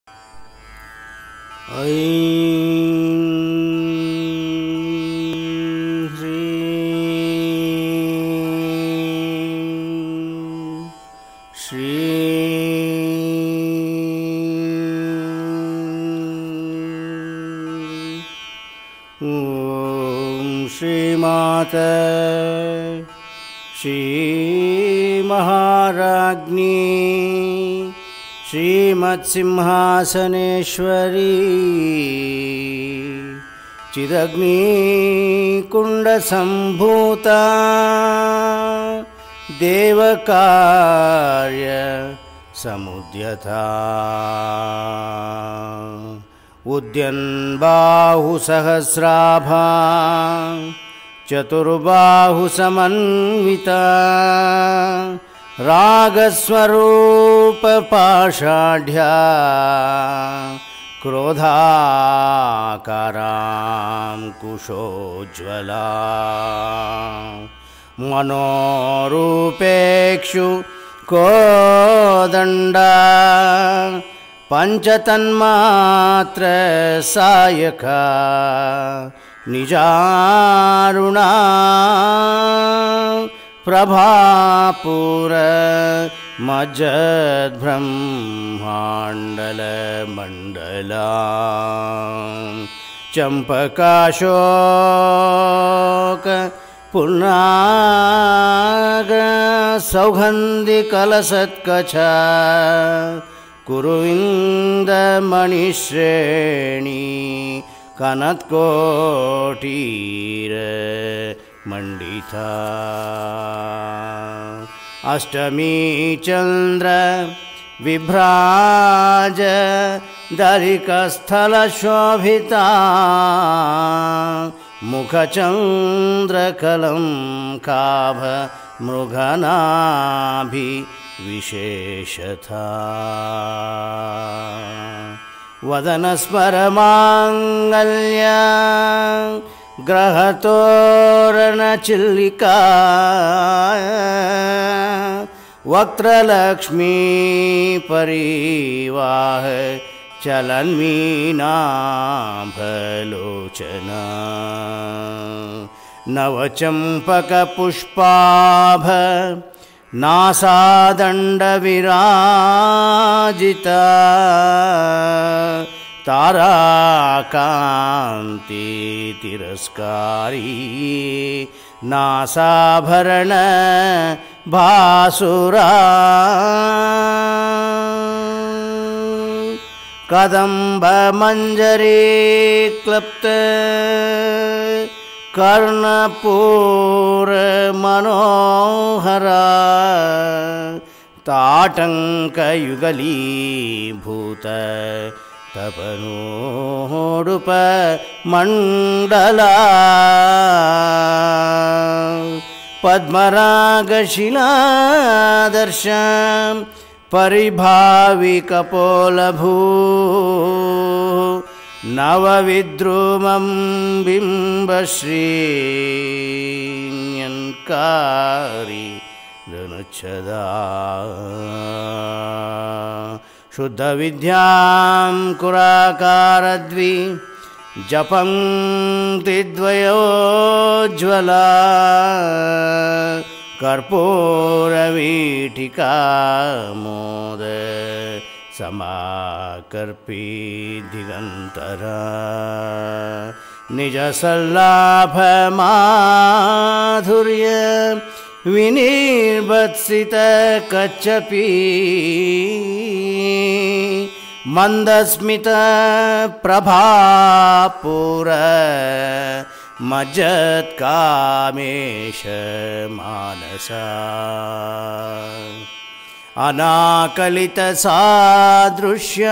ऐं ह्रीं श्रीं ॐ श्रीमाता श्रीमहाराज्ञी श्रीमत्सिंहासनेश्वरी चिदग्निकुण्डसम्भूता देवकार्य समुद्यता उद्यन्बाहुसहस्राभा चतुर्बाहुसमन्विता रागस्वरूपपाषाढ्या क्रोधाकारां कुशोज्ज्वला मनोरूपेक्षु कोदण्डा पञ्चतन्मात्र सायका निजारुणा प्रभापुर मज्जद्ब्रह्माण्डलमण्डला चम्पकाशोक पुन्नाग सौगन्धिकलसत्कचा कुरुविन्दमणिश्रेणी कनत्कोटीर मंडिता अष्टमी चंद्र विभ्राज दरिकस्थल शोभिता मुखचंद्रकलं काभ मृगनाभि विशेषथा वदनस्मरमाङ्गल्य ग्रहतोरणचिल्लिका वक्त्रलक्ष्मी परिवाह चलन्मीनाभलोचना नवचम्पकपुष्पाभ नासादण्डविराजिता ताराकान्ति तिरस्कारी नासाभरण भासुरा कदम्बमञ्जरी क्लृप्त कर्णपूर मनोहरा ताटङ्कयुगलीभूत तपनोडुप मंडला पद्मरागशिलादर्श परिभाविकपोलभू नवविद्रुमं बिम्बश्रीन्यन्कारी धनुच्छदा शुद्ध विद्यां कुराकारद्वि जपं तिद्वयोज्ज्वला कर्पूरवीटिका मोद समाकर्पी दिगंतरा निजसल्लाभ माधुर्य विनिर्वत्सित कच्छपी मंदस्मित प्रभापुर मज्जत्कामेश मानसा अनाकलित सादृश्य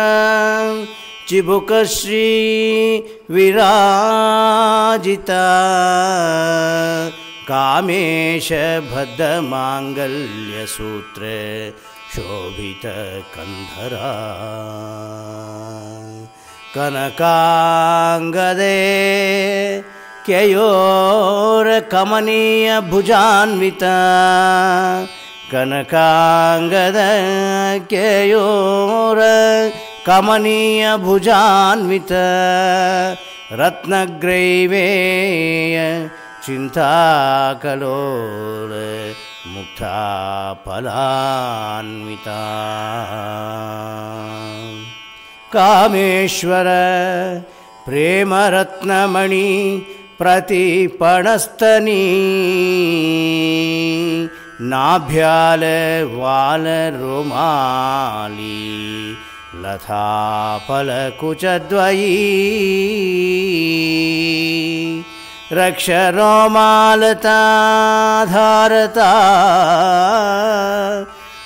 चिबुकश्री विराजिता कामेश भद्रमांगल्य सूत्र शोभित कंधरा कनकांगदे केयोर कमनीय भुजान्विता कनकांगद केयोर कमनीय भुजान्वित रत्नग्रैवेय चिन्ताकलोल मुक्ता फलान्विता कामेश्वर प्रेमरत्नमणि प्रतिपणस्तनी नाभ्याल वाल रोमाली लताफलकुचद्वयी रक्ष रोमालता धारता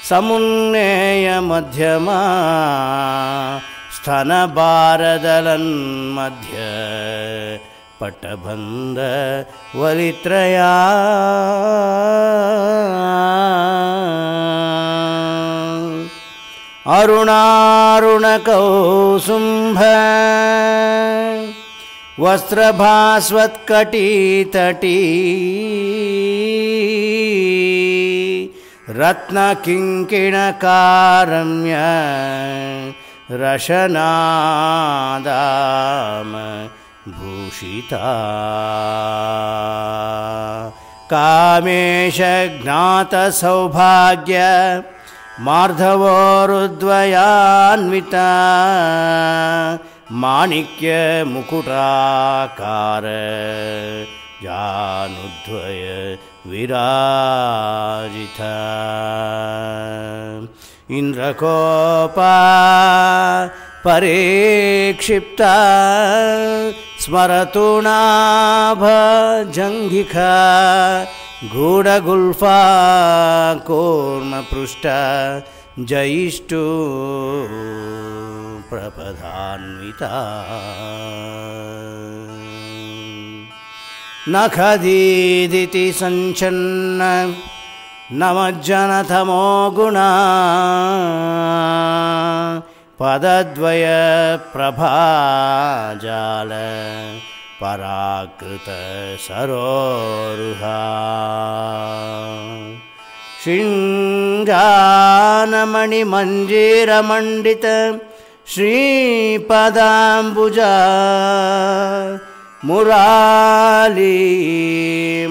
समुन्नेय मध्यमा स्तनबारदलन्मध्य पट्टबन्ध वलित्रया अरुणारुणकौसुम्भ वस्त्रभास्वत्कटितटी रत्नकिङ्किणकारम्य रशनादाम भूषिता कामेश ज्ञातसौभाग्य मार्धवोरुद्वयान्विता माणिक्य मुकुटाकार जानुद्वय विराजिता इंद्रकोपा परेक्षिप्ता स्मरतु नाभजङ्घिका गूढगुल्फा कूर्मपृष्ठा जयिष्ठु प्रपदान्विता नखदीदिति संचन्न नमज्जनतमो गुणा पदद्वय प्रभाजाल पराकृत सरोरुहा शृङ्गानमणिमञ्जीरमण्डित श्रीपदाम्बुजा मुराली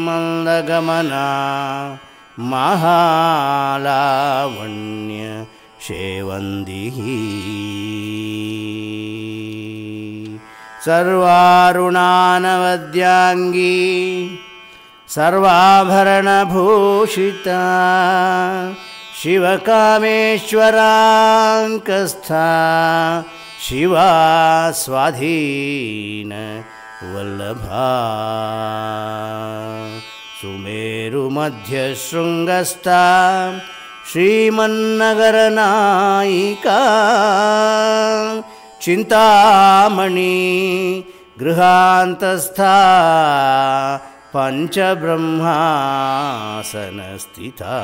मन्दगमना महालावण्य शेवन्दिः सर्वारुणानवद्याङ्गी सर्वाभरणभूषिता शिवकामेश्वराङ्कस्था शिवा स्वाधीन वल्लभा सुमेरुमध्यशृङ्गस्था श्रीमन्नगरनायिका चिन्तामणि गृहान्तस्था पञ्चब्रह्मासनस्थिता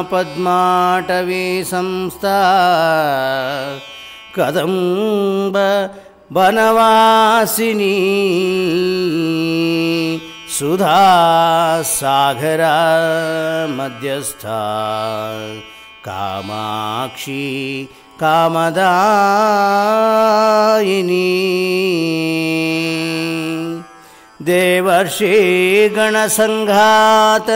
महापद्माटवी संस्था कदम्ब बनवासिनी सुधा सागरा मध्यस्था कामाक्षी कामदायिनी देवर्षि गणसंघात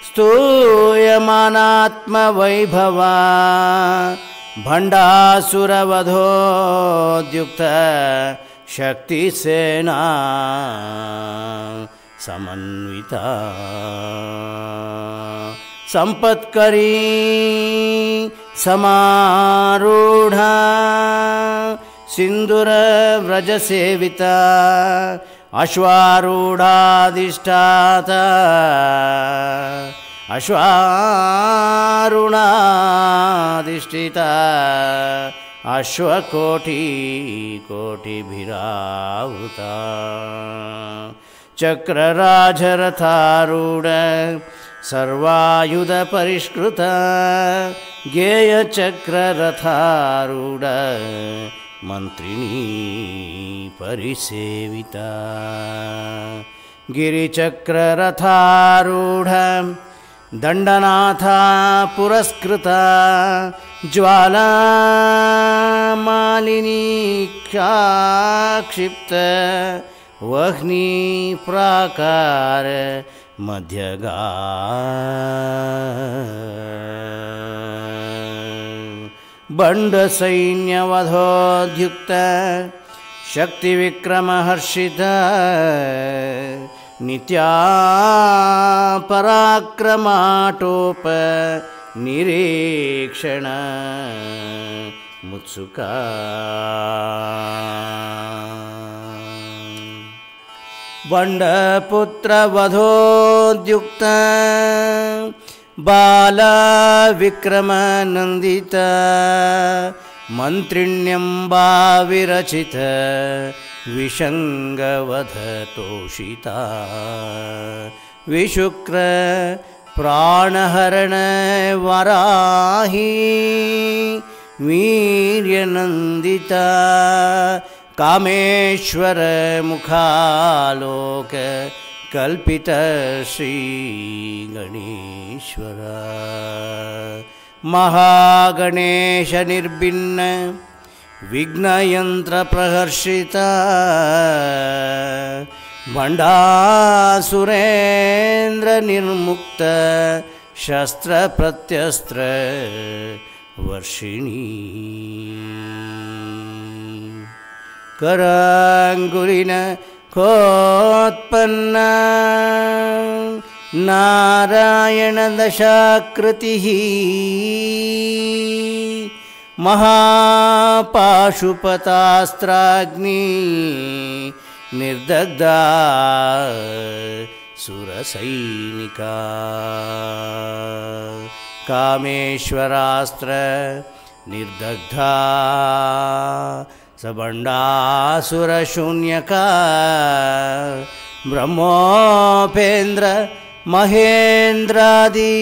स्तूयमानात्मवैभवा भण्डासुरवधोद्युक्त शक्तिसेना समन्विता संपत्करी समारूढ़ा सिंदूर व्रजसेविता अश्वारूढ़ाधिष्ठाता अश्वारूढ़ाधिष्ठिता अश्वकोटि कोटिभिरावृता चक्रराजरथारूढ़ सर्वायुध परिष्कृत गेय चक्ररथारूढ़ मंत्रिणी परिसेविता गिरिचक्ररथारूढ़ दण्डनाथा पुरस्कृता ज्वालामालिनी क्षिप्त वह्नि प्राकार मध्यगा बण्डसैन्यवधोद्युक्त शक्तिविक्रमहर्षित नित्या पराक्रमाटोप निरीक्षण मुत्सुका बण्डपुत्रवधोद्युक्त बालविक्रमनन्दित मन्त्रिण्यम्बा विरचित विषङ्गवधतोषिता विशुक्र प्राणहरण वराही वीर्यनन्दिता कामेश्वर मुखालोक कल्पित श्री गणेश्वर महागणेश निर्भिन्न विघ्नयंत्र प्रहर्षिता भंडासुरेन्द्र निर्मुक्त शस्त्र प्रत्यस्त्र वर्षिणी करांगुलिन खोत्पन्न नारायण दशाकृतिः महापाशुपतास्त्राग्नि निर्दग्धा सुरसैनिका कामेश्वरास्त्र निर्दग्धा सबंडासुरशून्यका ब्रह्मोपेन्द्र महेन्द्रादि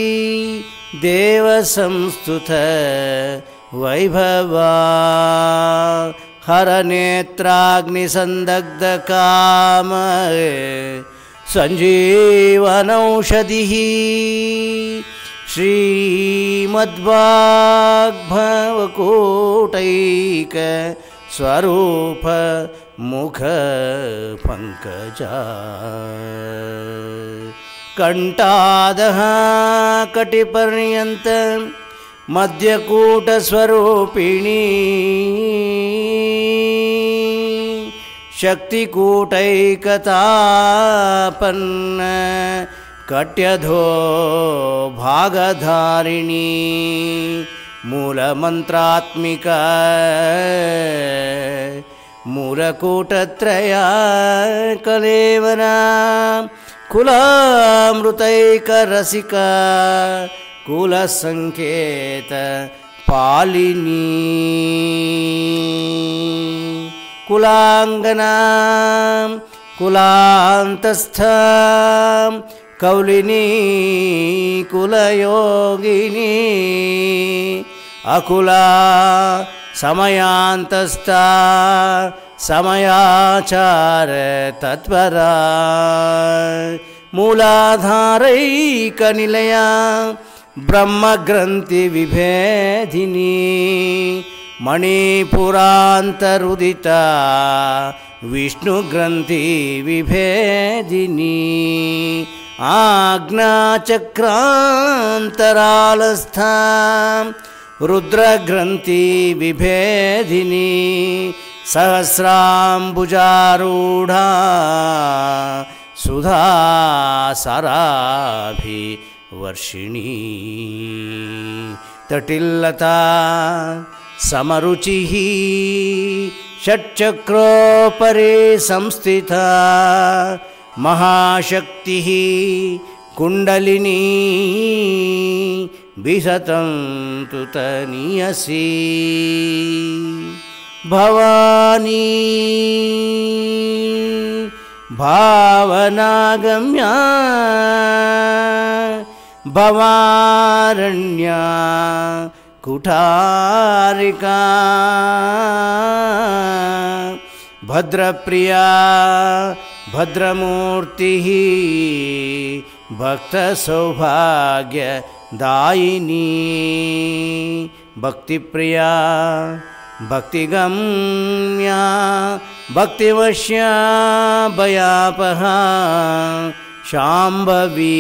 देवसंस्तुत वैभवा हरनेत्राग्निसंदग्ध काम संजीवनौषधिः श्रीमद्वाग्भवकोटैक स्वरूप मुख पंकजा कंटादः कटिपर्यंत मध्यकूट स्वरूपिणी शक्तिकूटैकतापन्न कट्यधो भागधारिणी मूलमंत्रात्मिका मूलकूटत्रया कलेवरा कुलामृतैकरसिका कुलसंकेत पालिनी कुलांगना कुलांतस्था कौलिनी कुलयोगिनी अकुला समयांतस्था समयाचार तत्परा मूलाधारैकनिलया ब्रह्मग्रंथि विभेदिनी मणिपुरान्तरुदिता विष्णुग्रंथि विभेदिनी आज्ञाचक्रान्तरालस्था रुद्रग्रंथि विभेदिनी सहस्राम्बुजारूढ़ा सुधा सराभि वर्षिणी तटिल्लता समरुचिः षट्चक्रोपरि संस्थिता महाशक्तिः कुंडलिनी विसतन्तु तनीयसी भवानी भावनागम्या भवारण्या कुठारिका भद्रप्रिया भद्रमूर्तिः ಭಕ್ತ ಸೌಭಾಗ್ಯ ದಾಯಿನಿ ಭಕ್ತಿಪ್ರಿಯ ಭಕ್ತಿಗಮ್ಯ ಭಕ್ತಿವಶ್ಯ ಭಯಾಪಹ ಶಾಂಭವಿ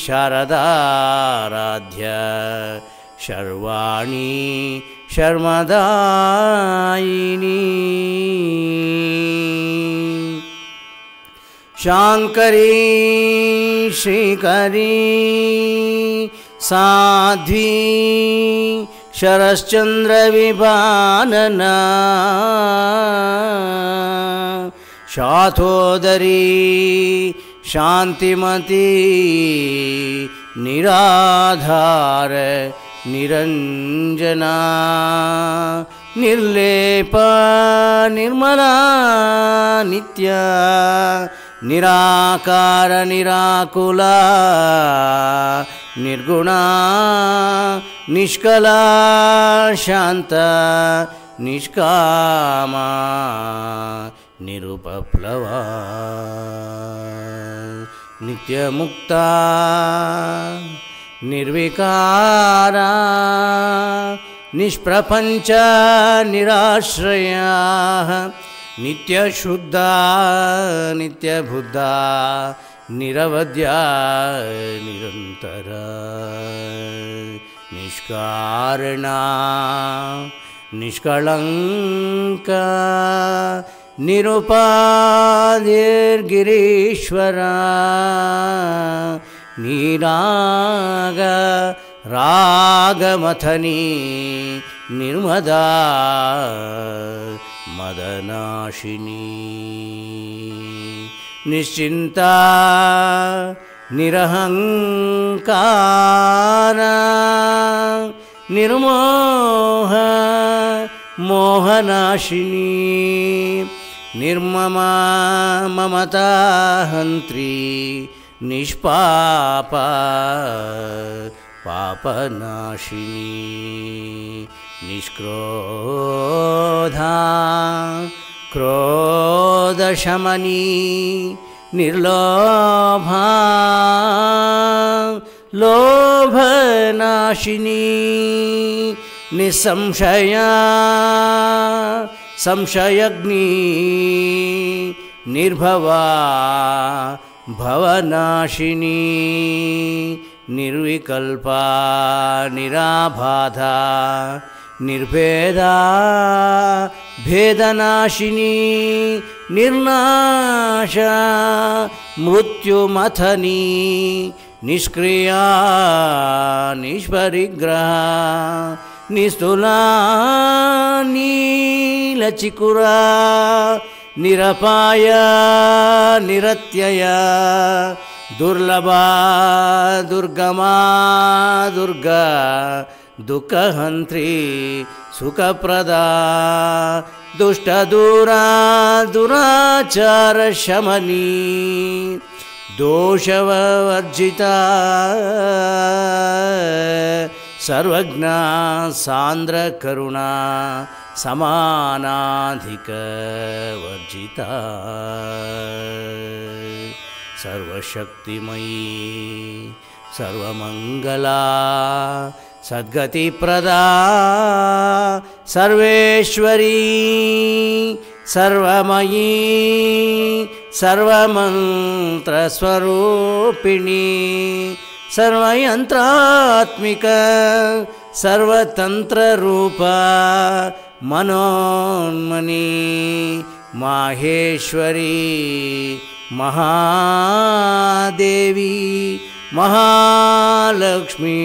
ಶಾರದಾರಾಧ್ಯ ಶರ್ವಾಣಿ ಶರ್ಮದಾಯಿನಿ ಶಾಂಕರಿ ಶ್ರೀಕರಿ ಸಾಧ್ವಿ ಶರಶ್ಚಂದ್ರ ವಿಭಾನನ ಶಾಥೋದರಿ ಶಾಂತಿಮತಿ ನಿರಾಧಾರ ನಿರಂಜನ ನಿರ್ಲೇಪ ನಿರ್ಮಲಾ ನಿತ್ಯ ನಿರಾಕಾರ ನಿರಾಕುಲ ನಿರ್ಗುಣ ನಿಷ್ಕಲ ಶಾಂತ ನಿಷ್ಕಾಮ ನಿರುಪಪ್ಲವ ನಿತ್ಯಮುಕ್ತ ನಿರ್ವಿಕಾರ ನಿಷ್ಪ್ರಪಂಚ ನಿರಾಶ್ರಯ ನಿತ್ಯಶುದ್ಧ ನಿತ್ಯಬುದ್ಧ ನಿರವಧ್ಯ ನಿರಂತರ ನಿಷ್ಕಾರಣ ನಿಷ್ಕಳಂಕ ನಿರುಪಾಧಿರ್ಗಿರೀಶ್ವರ ನೀರಾಗ ರಾಗಮಥನಿ ನಿರ್ಮದಾ ಮದನಾಶಿನಿ ನಿಶ್ಚಿಂತ ನಿರಹಂಕಾರ ನಿರ್ಮೋಹ ಮೋಹನಾಶಿನಿ ನಿರ್ಮಮ ಮಮತಾ ಹಂತ್ರಿ ನಿಷ್ಪಾಪ ಪಾಪನಾಶಿನಿ ನಿಷ್ಕ್ರೋಧ ಕ್ರೋಧಶಮನಿ ನಿರ್ಲೋಭ ಲೋಭನಾಶಿನಿ ನಿಸ್ಸಂಶಯ ಸಂಶಯಗ್ನಿ ನಿರ್ಭವ ಭವನಾಶಿನಿ ನಿರ್ವಿಕಲ್ಪ ನಿರಾಬಾಧ ನಿರ್ಭೇದ ಭೇದನಾಶಿನಿ ನಿರ್ನಾಶ ಮೃತ್ಯುಮಥನಿ ನಿಷ್ಕ್ರಿಯ ನಿಷ್ಪರಿಗ್ರಹ ನಿಸ್ತುಲಾ ನೀಲಚಿಕುರ ನಿರಪಾಯ ನಿರತ್ಯಯ ದುರ್ಲಭ ದುರ್ಗಮ ದುರ್ಗ ದುಃಖಹಂತ್ರಿ ಸುಖಪ್ರದ ದುಷ್ಟದೂರ ದುರಾಚಾರ ಶಮನಿ ದೋಷವರ್ಜಿತ ಸರ್ವಜ್ಞ ಸಾಂದ್ರ ಕರುಣಾ ಸಮಾನಾಧಿಕ ವರ್ಜಿತ ಸರ್ವಶಕ್ತಿಮಯೀ ಸರ್ವಮಂಗಲಾ ಸದ್ಗತಿಪ್ರದಾ ಸರ್ವೇಶ್ವರೀ ಸರ್ವಮಯೀ ಸರ್ವಮಂತ್ರಸ್ವರೂಪಿಣಿ ಸರ್ವಯಂತ್ರಾತ್ಮಿಕ ಸರ್ವತಂತ್ರರೂಪ ಮನೋನ್ಮನಿ ಮಾಹೇಶ್ವರಿ ಮಹಾದೇವಿ ಮಹಾಲಕ್ಷ್ಮೀ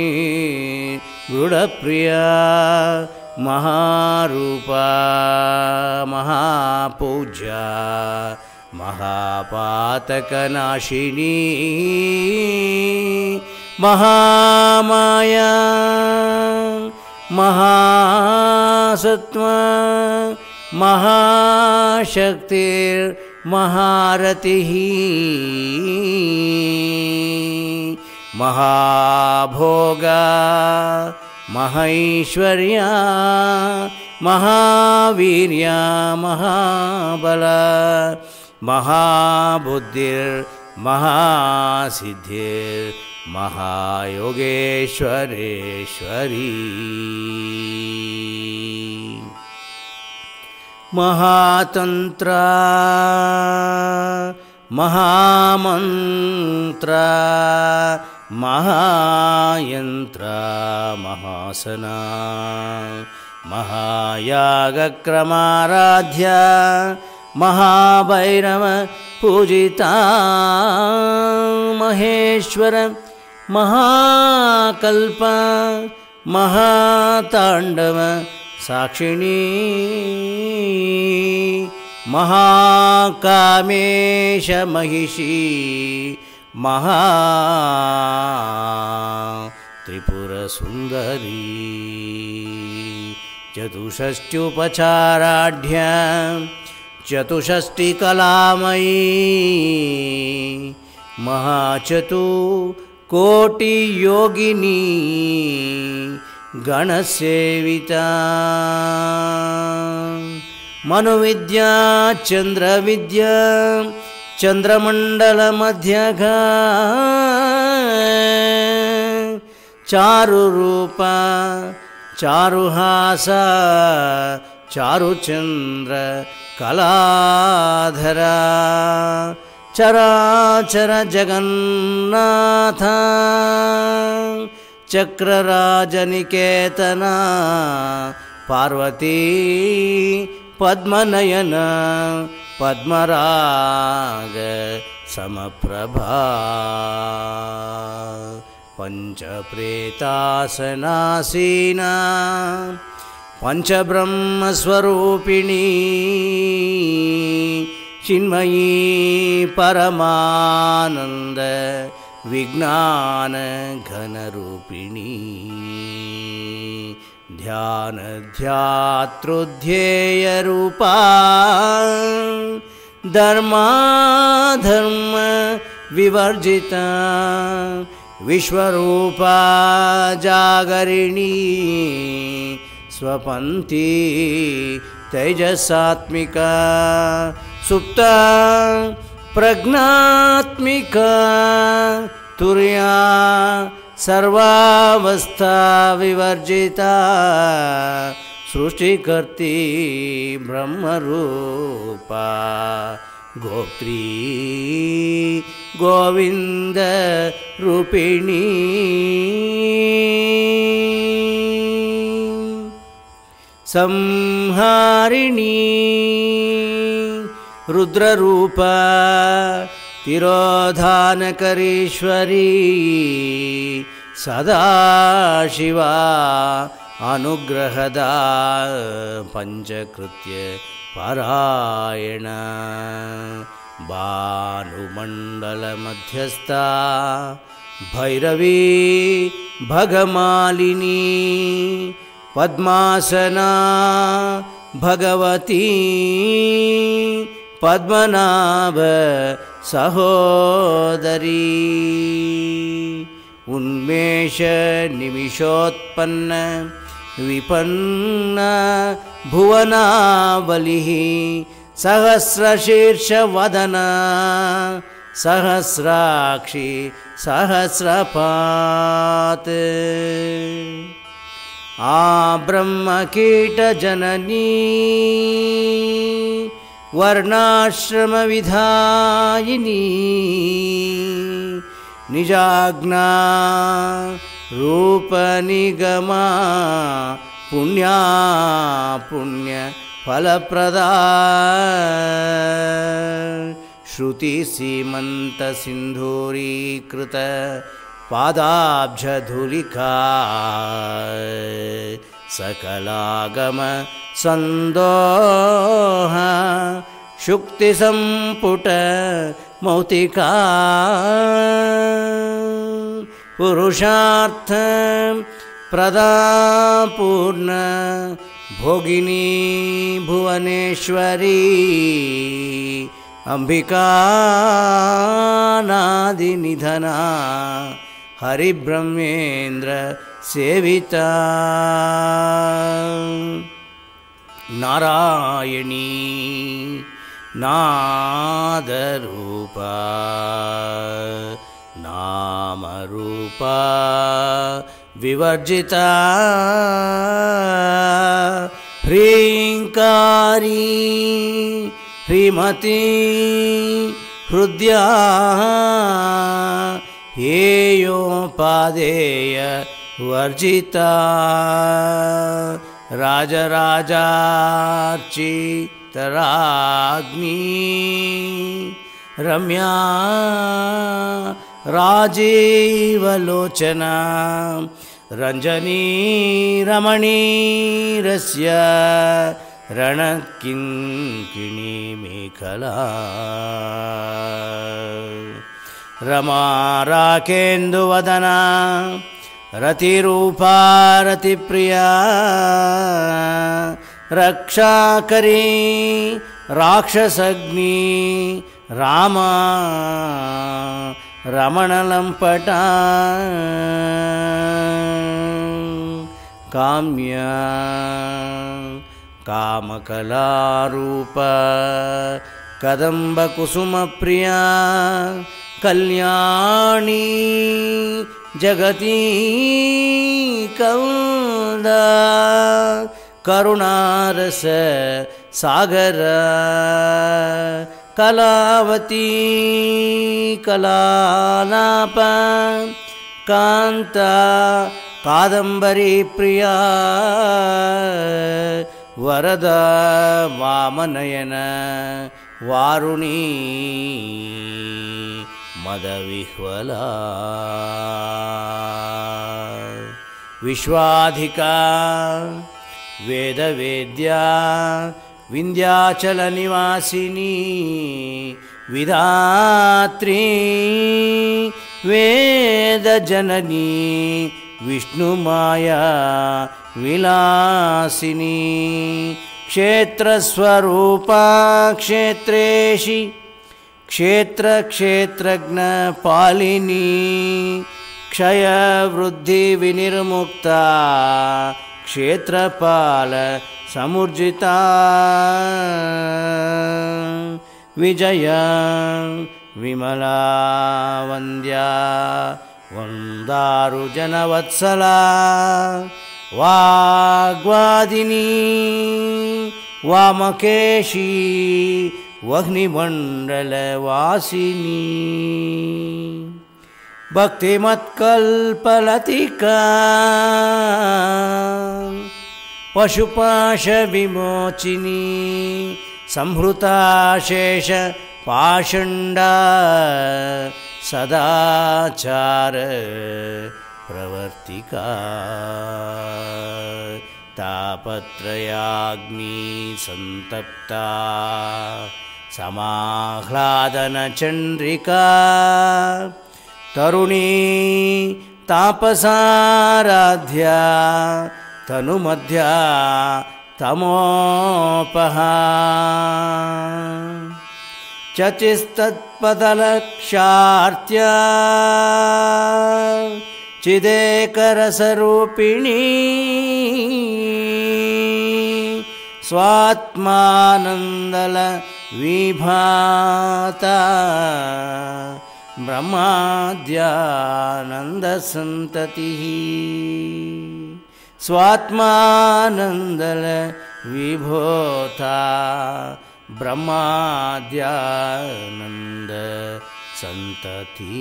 ಗೃಢಪ್ರಿಯ ಮಹಾರೂಪ ಮಹಾಪೂಜ್ಯ ಮಹಾಪಾತಕನಾಶಿನಿ ಮಹಾಮಾಯಾ ಮಹಾಸತ್ವ ಮಹಾಶಕ್ತಿರ್ ಮಹಾರತಿಃ ಮಹಾಭೋಗ ಮಹೈಶ್ವರ್ಯ ಮಹಾವೀರ್ಯ ಮಹಾಬಲ ಮಹಾಬುದ್ಧಿರ್ महासिद्धिर्महायोगेश्वरेश्वरी महातंत्र महामंत्र महायंत्र महासना महायागक्रमाराध्य महाभैरव पूजिता महेश्वर महाकल्प महातांडव साक्षिणी महाकामेश महिषी महा त्रिपुर सुंदरी चतुष्टुपचाराढ्य चतुष्टकलामयी महाचतु कोटि योगिनी गणसेविता मनुविद्या चंद्रविद्या चंद्रमंडल मध्यगा चारुरूपा चारुहासा चारुचंद्र कलाधरा चराचर जगन्नाथ चक्रराजनिकेतना पार्वती पद्मनयन पद्मराग समप्रभा पंचप्रेतासनासीना पंचब्रह्मस्वरूपिणी चिन्मयी परमानंद विज्ञान घनरूपिणी ध्यान ध्यातृध्येय रूपा धर्माधर्म विवर्जिता विश्वरूपा जागरिणी स्वपन्थी तेजसात्मिका सुप्ता प्रज्ञात्मिका तुर्या सर्वावस्था विवर्जिता सृष्टिकर्त्री ब्रह्मरूपा गोत्री गोविंद रूपिणी संहारिणी रुद्ररूपा तिरोधानकरीश्वरी सदाशिवा अनुग्रहदा पंचकृत्य परायण भानुमंडल मध्यस्था भैरवी भगमालिनी पद्मासना भगवती पद्मनाभ सहोदरी उन्मेष निमिषोत्पन्न विपन्न भुवनावलिः सहस्रशीर्षवदन सहस्राक्षी सहस्रपात् ब्रह्मकीटजननी वर्णाश्रमविधायिनी निजाज्ञा रूपनिगमा पुण्या पुण्य फलप्रदा श्रुति सीमंत सिंधूरीकृत पादाब्जधूलिका सकलागम संदोह शुक्ति संपुट मौतिका पुरुषार्थ प्रदापूर्ण भोगिनी भुवनेश्वरी अंबिका नादि निधना हरिब्रह्मेन्द्र सेविता नारायणी ನಾದರೂಪ ನಾಮರೂಪ ವಿವರ್ಜಿತ ಹ್ರೀಂಕಾರಿ ಶ್ರೀಮತಿ ಹೃದಯ ಹೇಯೋಪಾದೇಯ ವರ್ಜಿತ ರಾಜರಾಜಾರ್ಚಿತರಾಗ್ನಿ ರಮ್ಯಾ ರಾಜೀವಲೋಚನಾ ರಂಜನೀ ರಮಣೀರಸ್ಯ ರಣಕಿಂಕಿಣಿ ಮೇಖಲಾ ರಮಾ ರಾಕೇಂದುವದನಾ ರತಿರೂಪಾ ರತಿಪ್ರಿಯಾ ರಕ್ಷಾಕರೀ ರಾಕ್ಷಸಗ್ನಿ ರಾಮ ರಮಣಲಂಪಟ ಕಾಮ್ಯ ಕಾಮಕಲಾರೂಪ ಕದಂಬಕುಸುಮಪ್ರಿಯಾ ಕಲ್ಯಾಣಿ ಜಗತೀ ಕೌದ ಕರುಣಾರಸ ಸಾಗರ ಕಲಾವತಿ ಕಲಾಲಾಪ ಕಾಂತ ಕಾದಂಬರಿ ಪ್ರಿಯಾ ವರದ ವಾಮನಯನ ವಾರುಣಿ ಮದವಿಹ್ವಲ ವಿಶ್ವಾಧಿಕಾ ವೇದವೇದ್ಯಾ ವಿಂಧ್ಯಾಚಲ ನಿವಾಸಿನಿ ವಿಧಾತ್ರಿ ವೇದ ಜನನಿ ವಿಷ್ಣುಮಾಯಾ ವಿಲಾಸಿನಿ ಕ್ಷೇತ್ರಸ್ವರೂಪಾ ಕ್ಷೇತ್ರೇಶಿ ಕ್ಷೇತ್ರ ಕ್ಷೇತ್ರಜ್ಞ ಪಾಲಿನಿ ಕ್ಷಯ ವೃದ್ಧಿ ವಿನಿರ್ಮುಕ್ತ ಕ್ಷೇತ್ರಪಾಲ ಸಮುರ್ಜಿತ ವಿಜಯ ವಿಮಲಾ ವಂದ್ಯಾ ವಂದಾರು ಜನವತ್ಸಲ ವಾಗ್ವಾದಿನಿ ವಾಮಕೇಶಿ ವಹ್ನಿಮಂಡಲವಾಸಿನಿ ಭಕ್ತಿಮತ್ಕಲ್ಪಲತಿಕಾ ಪಶುಪಾಶ ವಿಮೋಚಿನಿ ಸಂಹೃತಾಶೇಷ ಪಾಷಂಡ ಸದಾಚಾರ ಪ್ರವರ್ತಿಕಾ ತಾಪತ್ರಯಾಗ್ನಿ ಸಂತಪ್ತಾ ಸಮಾಹ್ಲಾದನ ಚಂದ್ರಿಕಾ ತರುಣೀ ತಾಪಸಾರಾಧ್ಯ ತನುಮಧ್ಯ ತಮೋಪಹ ಚಚಿಸ್ತತ್ಪದಲಕ್ಷಾರ್ತ್ಯ ಚಿದೇಕರಸರೂಪಿಣೀ ಸ್ವಾತ್ಮಾನಂದಲ ವಿಭಾತ ಬ್ರಹ್ಮಾದ್ಯಾನಂದ ಸಂತತಿ ಸ್ವಾತ್ಮಾನಂದಲ ವಿಭೂತ ಬ್ರಹ್ಮಾದ್ಯಾನಂದ ಸಂತತಿ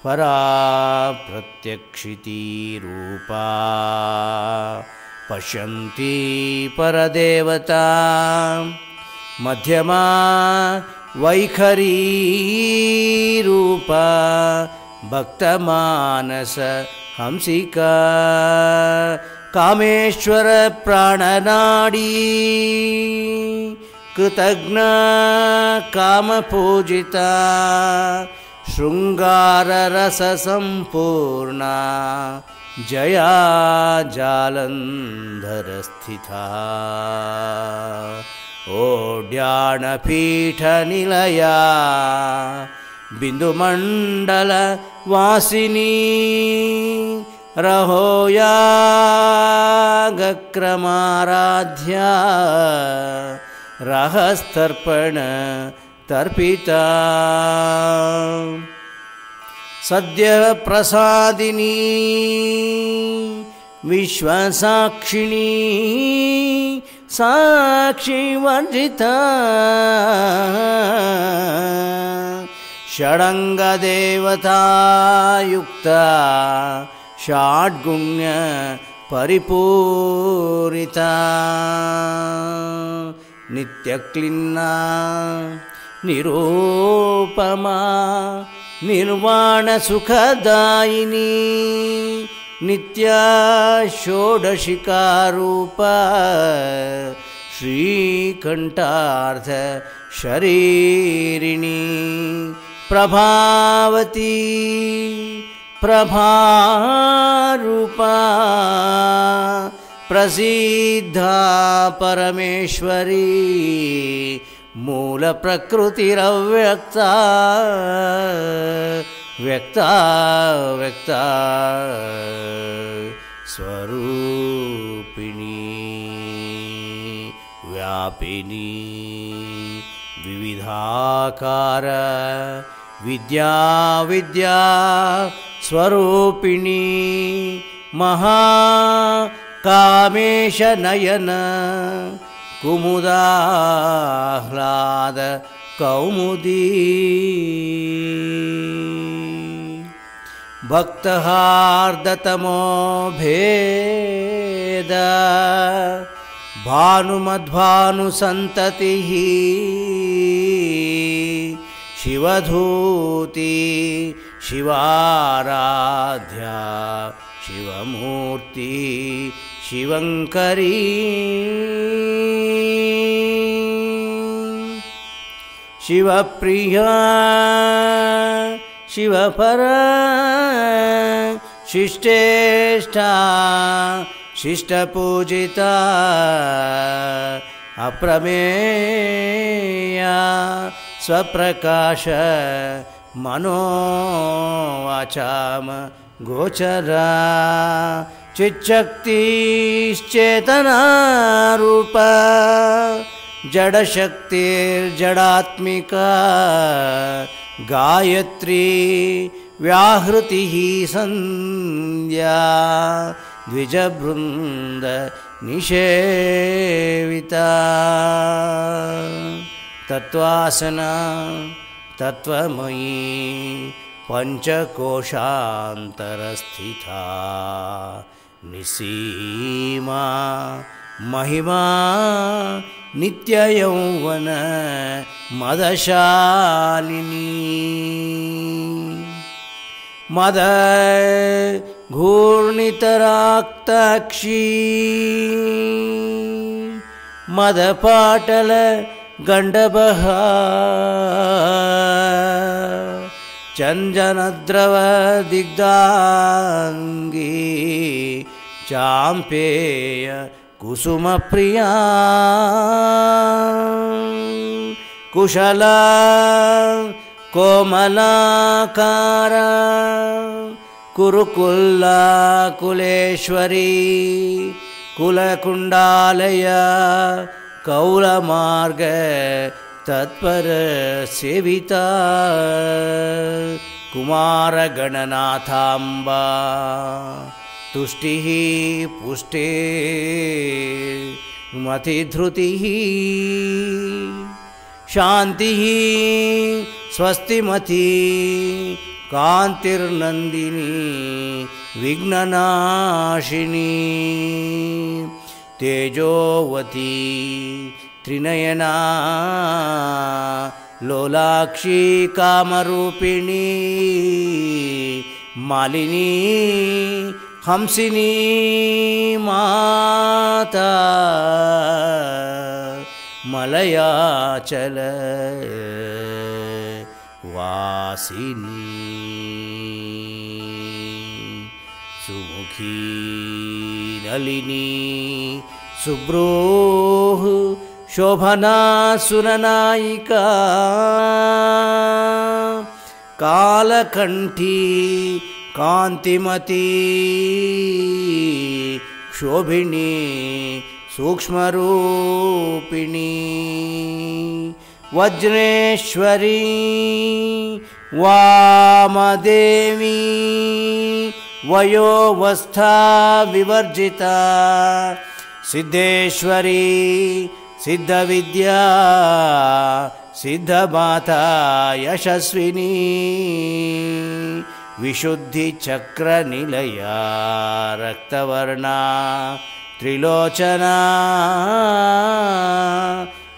ಪರಾ ಪ್ರತ್ಯಕ್ಷಿತಿ ರೂಪಾ ಪಶ್ಯಂತಿ ಪರದೇವತಾ ಮಧ್ಯಮಾ ವೈಖರೀ ರೂಪ ಭಕ್ತಮಾನಸ ಹಂಸಿಕಾ ಕಾಮೇಶ್ವರ ಪ್ರಾಣನಾಡಿ ಕೃತಜ್ಞ ಕಾಮಪೂಜಿತ ಶೃಂಗಾರರಸ ಸಂಪೂರ್ಣ ಜಯಾ ಜಾಲಂಧರ ಸ್ಥಿತಾ ಓಡ್ಯಾಣಪೀಠ ನಿಲಯ रागक्रमाराध्या रहस्तर्पण तर्पिता सद्य प्रसादिनी विश्वसाक्षिणी साक्षिवर्जिता षडङ्गदेवतायुक्ता षड्गुण्य परिपूरिता नित्यक्लिन्ना निरूपमा निर्वाणसुखदायिनी नित्या षोडशिकारूपा श्रीकण्ठार्थ शरीरिणी प्रभावती प्रभारूपा प्रसिद्धा परमेश्वरी मूलप्रकृतिरव्यक्ता व्यक्ता व्यक्ता स्वरूपिणी व्यापिनी विविधाकार विद्या विद्या स्वरूपिणी महाकामेश नयन कुमुदाह्लाद कौमुदी भक्तहार्दतमो भेद भानुमध्वानुसन्ततिः शिवधूति शिवाराध्या शिवमूर्ति शिवंकरी शिवप्रिया शिवपरा शिष्टेष्ठा शिष्टपूजिता अप्रमेया स्वप्रकाश मनोवाचाम गोचरा चिच्शक्तिश्चेतना रूपा जडशक्तिर्जडात्मिका गायत्री व्याहृतिः संध्या द्विजवृन्द निषेविता तत्त्वासना तत्त्वमयी पंचकोशान्तरस्थिता निसीमा महिमा नित्ययौवन मदशालिनी मद घूर्णितराक्ताक्षी मदपाटल गंडबहा चंजनद्रव दिग्धांगी चांपेय कुसुम प्रिया कुशला कोमलाकारा कुरुकुल्ला कुलेश्वरी कुलकुंडालय कौलमार्ग तत्पर सेविता कुमार गणनाथांबा तुष्टिः पुष्टे मतिधृतिः शांतिः स्वस्तिमती कांतिर्नंदिनी विघ्ननाशिनी तेजोवती त्रिनयना लोलाक्षी कामरूपिणी मालिनी हंसिनी माता मलयाचल वासिनी सुमुखी नलिनी सुब्रूह शोभना सुरनायिका कालकंठी कांतिमती शोभिनी सूक्ष्मरूपिणी वज्रेश्वरी वामदेवी वयोवस्था विवर्जिता सिद्धेश्वरी सिद्धविद्या सिद्धमाता यशस्विनी विशुद्धिचक्रनिलया रक्तवर्णा त्रिलोचना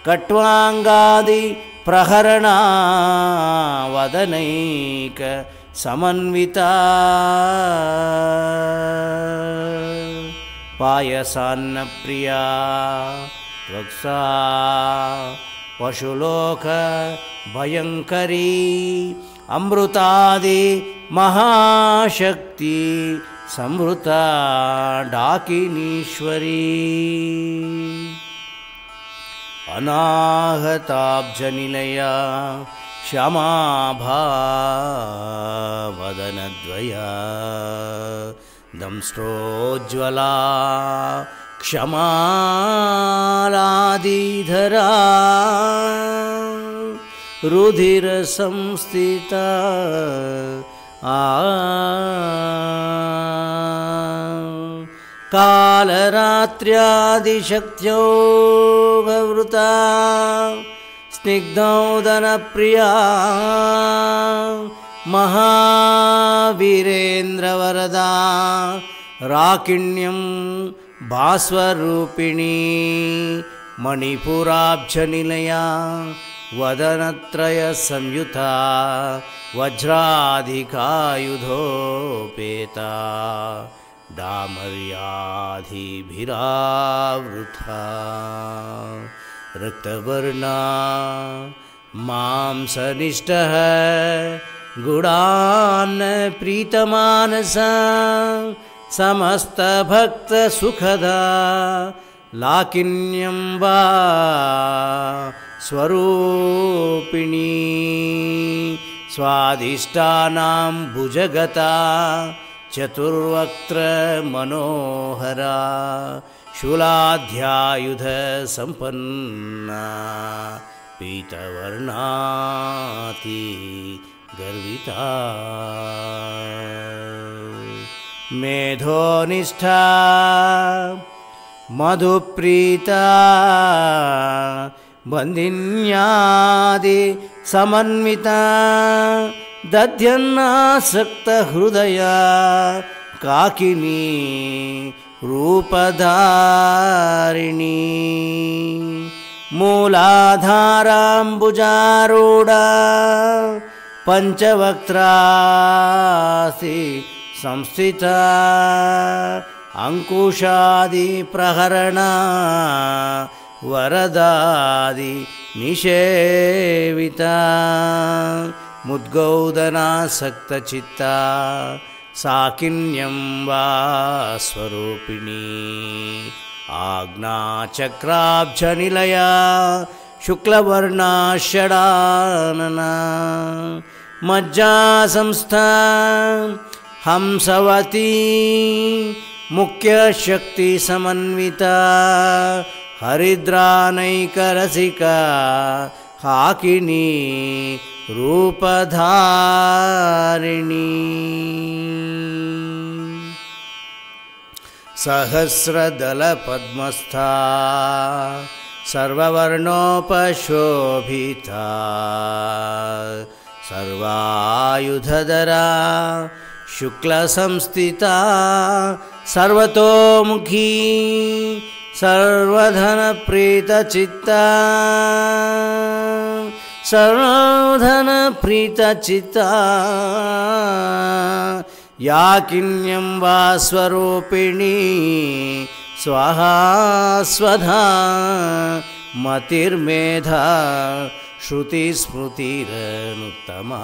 कट्वांगादि प्रहरणा वदनैक समन्विता पायसान्नप्रिया त्वक्सा पशुलोक भयंकरी अमृतादि महाशक्ति संवृता डाकिनीश्वरी अनाहताब्जनिलया क्षमाभा वदनद्वया दंष्ट्रोज्ज्वला क्षमालादिधरा रुधिर संस्थिता कालरात्र्यादिशक्त्योगवृता स्निग्धौदनप्रिया महावीरेन्द्रवरदा राकिण्यं भास्वरूपिणी मणिपुराब्जनिलया वदनत्रय संयुता वज्राधिकायुधोपेता डामर्याधिभिरावृता रक्तवर्णा मांसनिष्ठः गुणान् प्रीतमानसा समस्तभक्तसुखदा लाकिन्यं वा स्वरूपिणी स्वादिष्टानां भुजगता चतुर्वक्त्र मनोहरा शूलाध्यायुध संपन्ना पीतवर्णाति गर्विता मेधोनिष्ठा मधुप्रीता बन्दिन्यादि समन्विता दध्यन्नासक्तहृदया काकिनी रूपधारिणी मूलाधाराम्बुजारूढा पंचवक्त्रासि संस्थिता अंकुशादि प्रहरणा वरदादि निषेविता मुद्गौदनासक्तचित्ता साकिन्यं वा स्वरूपिणी आज्ञाचक्राब्जनिलया शुक्लवर्णा षडानना मज्जासंस्था हंसवती मुख्यशक्तिसमन्विता हरिद्रानैकरसिका हाकिनी रूपधारिणी सहस्रदलपद्मस्था सर्ववर्णोपशोभिता सर्वायुधधरा शुक्लसंस्थिता सर्वतोमुखी सर्वधनप्रीतचित्ता सर्वधनप्रीतचित्ता याकिन्यं वा स्वरूपिणी स्वाहा स्वधा मतिर्मेधा श्रुतिस्मृतिरनुत्तमा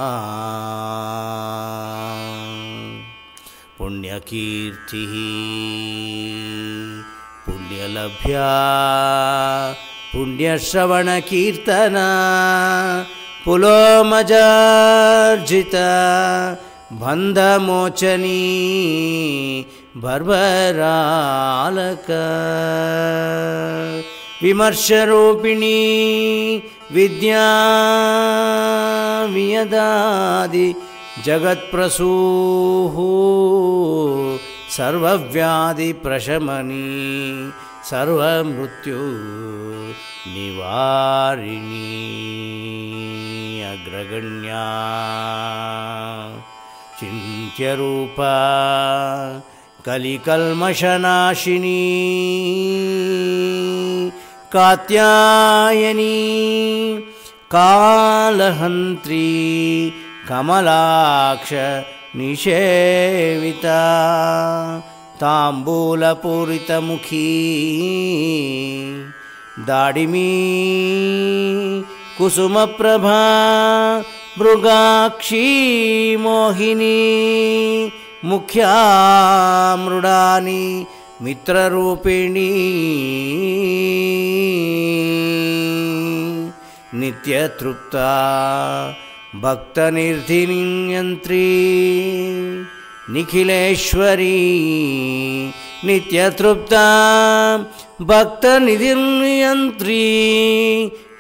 पुण्यकीर्तिः पुण्यलभ्या पुण्यश्रवणकीर्तना पुलोमजार्जिता बन्धमोचनी ಭರ್ಭರಾಲಕ ವಿಮರ್ಶರೂಪಿಣಿ ವಿದ್ಯಾ ವಿಯದಾದಿ ಜಗತ್ಪ್ರಸೂಹು ಸರ್ವವ್ಯಾಧಿ ಪ್ರಶಮನಿ ಸರ್ವಮೃತ್ಯು ನಿವಾರಿಣಿ ಅಗ್ರಗಣ್ಯ ಚಿಂತ್ಯರೂಪ ಕಲಿಕಲ್ಮಷನಾಶಿನಿ ಕಾತ್ಯಾಯನಿ ಕಾಲಹಂತ್ರಿ ಕಮಲಾಕ್ಷ ನಿಷೇವಿತ ತಾಂಬೂಲಪೂರಿತಮುಖೀ ದಾಡಿಮೀ ಕುಸುಮಪ್ರಭಾ ಮೃಗಾಕ್ಷಿ ಮೋಹಿನಿ ಮುಖ್ಯಾ ಮೃಡಾನಿ ಮಿತ್ರರೂಪಿಣಿ ನಿತ್ಯತೃಪ್ತ ಭಕ್ತನಿರ್ಧಿನಿಯಂತ್ರಿ ನಿಖಿಲೇಶ್ವರಿ ನಿತ್ಯತೃಪ್ತ ಭಕ್ತನಿಧಿರ್ಯಂತ್ರಿ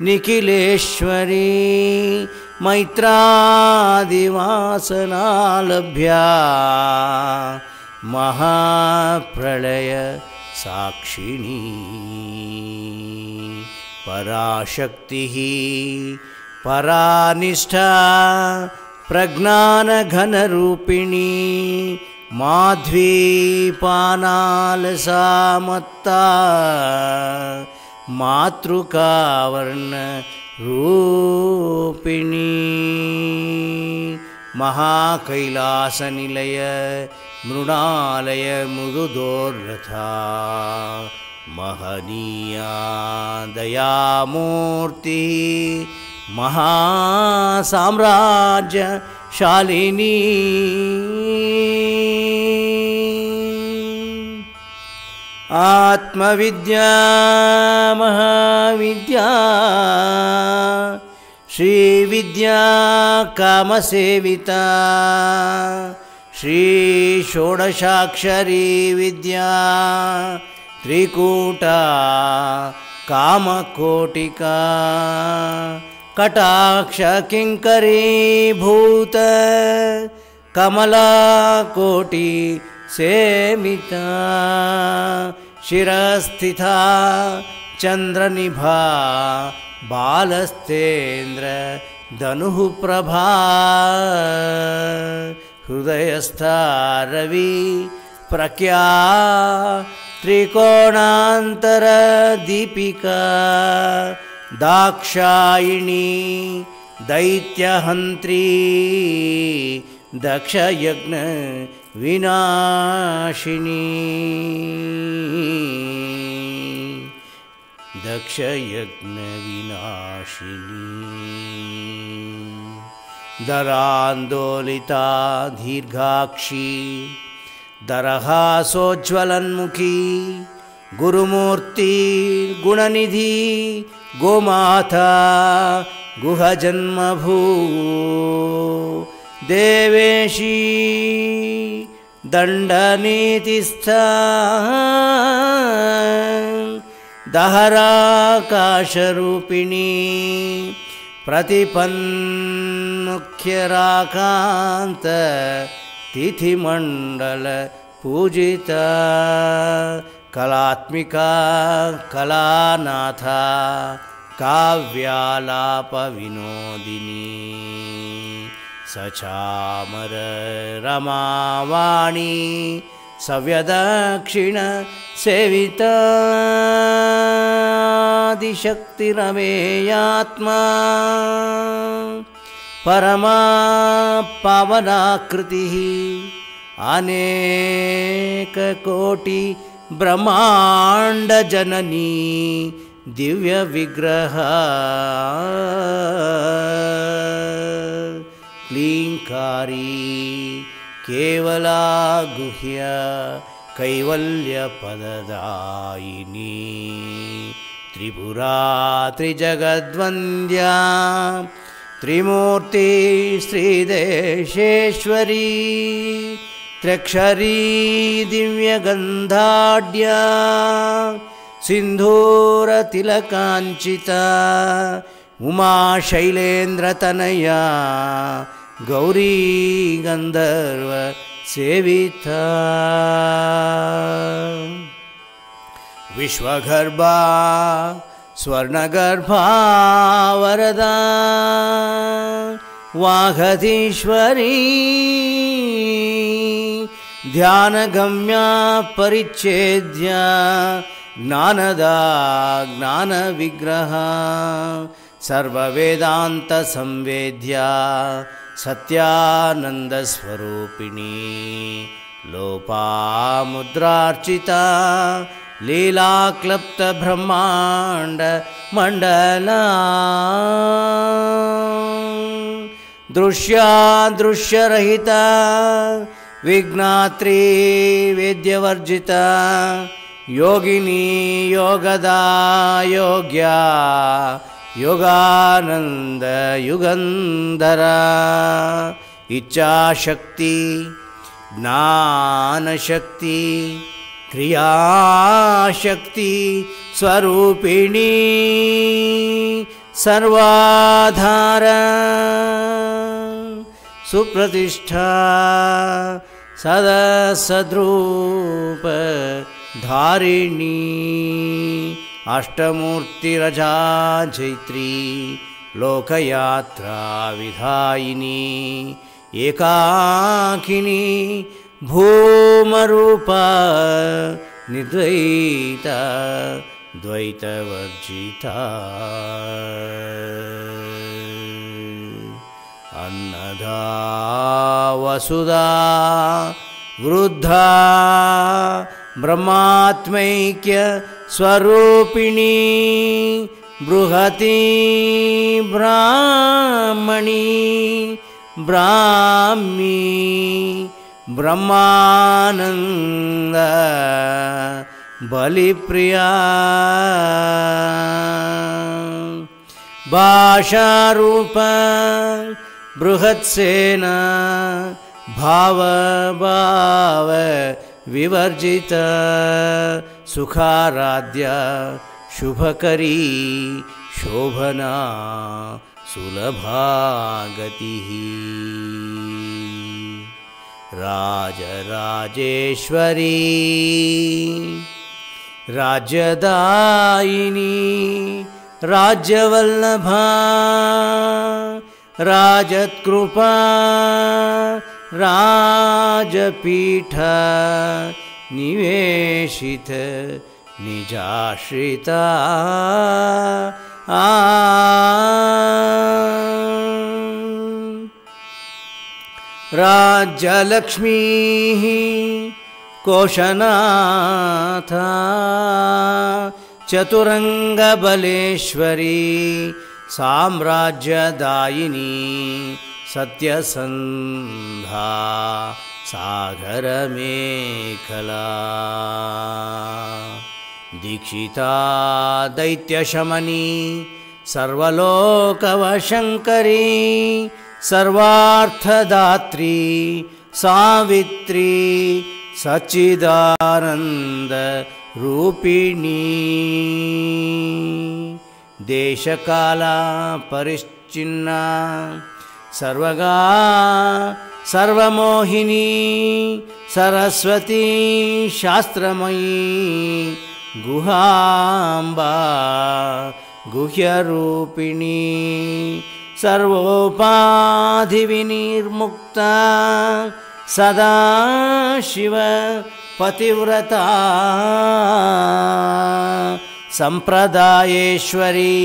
ನಿಖಿಲೇಶ್ವರಿ ಮೈತ್ರಾದಿವಾಸನಾಲಭ್ಯ ಮಹಾಪ್ರಳಯ ಸಾಕ್ಷಿಣೀ ಪರಾಶಕ್ತಿ ಪರಾನಿಷ್ಠಾ ಪ್ರಜ್ಞಾನಘನರೂಪಿಣಿ ಮಾಧ್ವೀಪಾನಾಲಸಾಮತ್ತಾ ಮಾತೃಕಾವರ್ಣ ರೂಪಿಣಿ ಮಹಾಕೈಲಾಸನಿಲಯ ಮೃಣಾಲಯ ಮೃದುದೋರ್ರಥಾ ಮಹನೀಯ ದಯಾಮೂರ್ತಿ ಮಹಾಸಾಮ್ರಾಜ್ಯ ಶಾಲಿನಿ ಆತ್ಮವಿದ್ಯಾ ಮಹಾವಿದ್ಯಾ ಶ್ರೀವಿದ್ಯಾ ಕಾಮಸೇವಿತಾ ಶ್ರೀ ಷೋಡಶಾಕ್ಷರಿ ವಿದ್ಯಾ ತ್ರಿಕೂಟ ಕಾಮಕೋಟಿಕಾ ಕಟಾಕ್ಷ ಕಿಂಕರೀಭೂತ ಕಮಲಾಕೋಟಿ ಸೇವಿತಾ ಶಿರಸ್ಥಿತಾ ಚಂದ್ರನಿಭಾ ಬಾಲಸ್ತೇಂದ್ರ ಧನುಃ ಪ್ರಭಾ ಹೃದಯಸ್ಥ ರವಿ ಪ್ರಖ್ಯಾ ತ್ರಿಕೋಣಾಂತರ ದೀಪಿಕಾ ದಾಕ್ಷಾಯಿಣಿ ದೈತ್ಯಹಂತ್ರಿ ದಕ್ಷಯಜ್ಞ ವಿನಾಶಿನಿ ದಕ್ಷಯಜ್ಞ ವಿನಾಶಿನಿ ದರಾಂದೋಲಿತಾ ದೀರ್ಘಾಕ್ಷಿ ದರಹಾಸೋಜ್ವಲನ್ಮುಖಿ ಗುರುಮೂರ್ತಿ ಗುಣನಿಧಿ ಗೋಮಾತಾ ಗುಹಜನ್ಮಭೂ ದೇವೇಶಿ ದಂಡನೀತಿಸ್ಥಾ ದಹರಾಕಾಶರೂಪಿಣಿ ಪ್ರತಿಪನ್ಮುಖ್ಯರಾಕಾಂತ ತಿಥಿಮಂಡಲ ಪೂಜಿತ ಕಲಾತ್ಮಿಕಾ ಕಲಾನಾಥ ಕಾವ್ಯಾಲಾಪ ವಿನೋದಿನಿ ಸಚಾಮರ ರಮಾವಾಣಿ ಸವ್ಯದಕ್ಷಿಣ ಸೇವಿತಾದಿಶಕ್ತಿರಮೇಯಾತ್ಮ ಪರಮಾ ಪಾವನಾಕೃತಿ ಅನೇಕ ಕೋಟಿ ಬ್ರಹ್ಮಾಂಡ ಜನನಿ ದಿವ್ಯ ವಿಗ್ರಹ ಕ್ಲೀಂಕಾರಿ ಕೇವಲಾ ಗುಹ್ಯ ಕೈವಲ್ಯ ಪದದಾಯಿನಿ ತ್ರಿಪುರಾ ತ್ರಿಜಗದ್ವಂದ್ಯಾ ತ್ರಿಮೂರ್ತಿ ಶ್ರೀದೇಶೇಶ್ವರಿ त्र्यक्षरी दिव्यगन्धाढ्या सिन्धूरतिलकाञ्चिता उमा शैलेन्द्रतनया गौरी गन्धर्व सेविता विश्वगर्भा स्वर्णगर्भा वरदा वागधीश्वरी ध्यानगम्या परिच्छेद्या ज्ञानदा ज्ञानविग्रह सर्ववेदांत संवेद्या सत्यानंदस्वरूपिणी लोपामुद्रार्चिता लीलाक्लप्त ब्रह्मांड मंडला दृश्यरहिता विज्ञात्री वेद्यवर्जिता योगिनी योगदा योग्या योगानंद युगंधरा इच्छाशक्ति ज्ञानशक्ति क्रियाशक्ति स्वरूपिणी सर्वाधार सुप्रतिष्ठा सदा सद्रूप धारिणी अष्टमूर्तिरजा चैत्री लोकयात्रा विधायिनी एकाकिनी भूमरूपा निर्द्वैता द्वैतवर्जिता अन्नदा वसुधा वृद्धा ब्रह्मात्मैक्य स्वरूपिणी बृहती ब्राह्मणी ब्राह्मी ब्रह्मानंद बलिप्रिया भाषारूप बृहत्सेना भाव भाव विवर्जित सुखाराध्या शुभकरी शोभना सुलभागतिः राजराजेश्वरी राज्यदायिनी राज्यवल्लभा राजत्कृपा राजपीठ निवेशित निजाश्रिता राज्यलक्ष्मी कोशनाथा चतुरंगबलेश्वरी साम्राज्यदायिनी सत्यसंधा सागरमेखला दीक्षिता दैत्यशमनी सर्वलोकवशंकरी सर्वार्थदात्री सावित्री सच्चिदानंद रूपिणी देशकाला परिच्छिन्ना सर्वगा सर्वमोहिनी सरस्वती शास्त्रमयी गुहांबा गुह्यरूपिणी सर्वोपाधिविनिर्मुक्ता सदा शिव पतिव्रता संप्रदायेश्वरी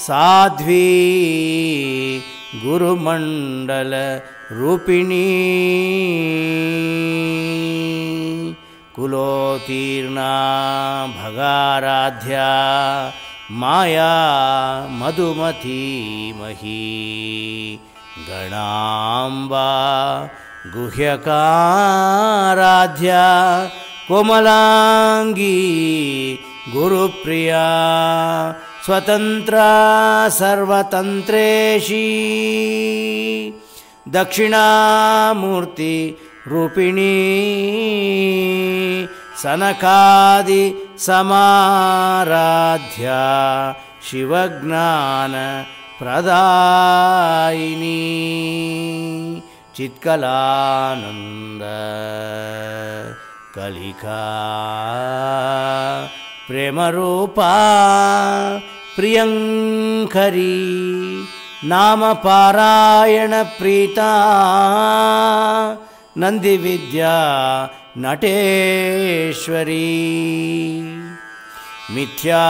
साध्वी गुरुमंडल रूपिणी कुलोत्तीर्णा भगाराध्या माया मधुमती मही गणांबा गुह्यकाराध्या कोमलांगी गुरुप्रिया स्वतंत्रा सर्वतंत्रेशी दक्षिणामूर्ति रूपिणी सनकादि समाराध्या शिवज्ञान प्रदायिनी चित्कलानंद कलिका प्रेमरूपा प्रियंकरी नाम पारायण प्रीता नंदी विद्या नटेश्वरी मिथ्या